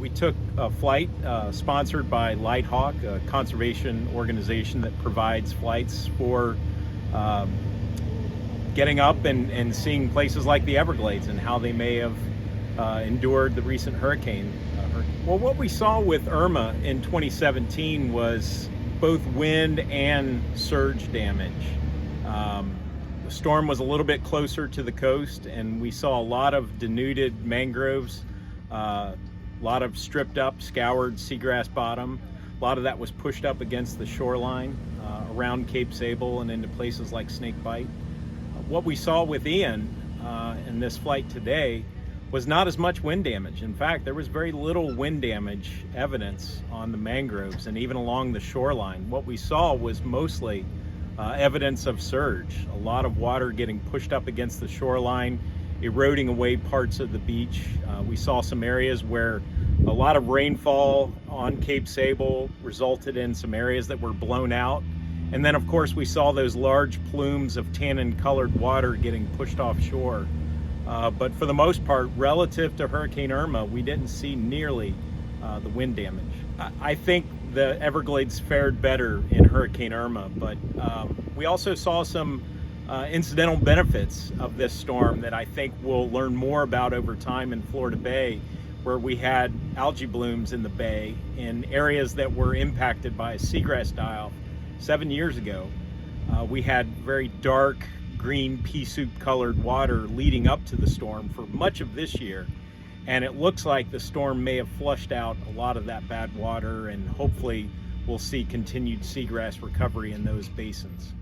We took a flight sponsored by Lighthawk, a conservation organization that provides flights for getting up and seeing places like the Everglades and how they may have endured the recent hurricane. Well, what we saw with Irma in 2017 was both wind and surge damage. The storm was a little bit closer to the coast, and we saw a lot of denuded mangroves, a lot of stripped up, scoured seagrass bottom. A lot of that was pushed up against the shoreline around Cape Sable and into places like Snakebite. What we saw with Ian in this flight today was not as much wind damage. In fact, there was very little wind damage evidence on the mangroves and even along the shoreline. What we saw was mostly evidence of surge, a lot of water getting pushed up against the shoreline, eroding away parts of the beach. We saw some areas where a lot of rainfall on Cape Sable resulted in some areas that were blown out. And then of course we saw those large plumes of tannin colored water getting pushed offshore. But for the most part, relative to Hurricane Irma, we didn't see nearly the wind damage. I think the Everglades fared better in Hurricane Irma, but we also saw some incidental benefits of this storm that I think we'll learn more about over time in Florida Bay, where we had algae blooms in the bay in areas that were impacted by a seagrass die-off 7 years ago. We had very dark green pea soup colored water leading up to the storm for much of this year, and it looks like the storm may have flushed out a lot of that bad water, and hopefully we'll see continued seagrass recovery in those basins.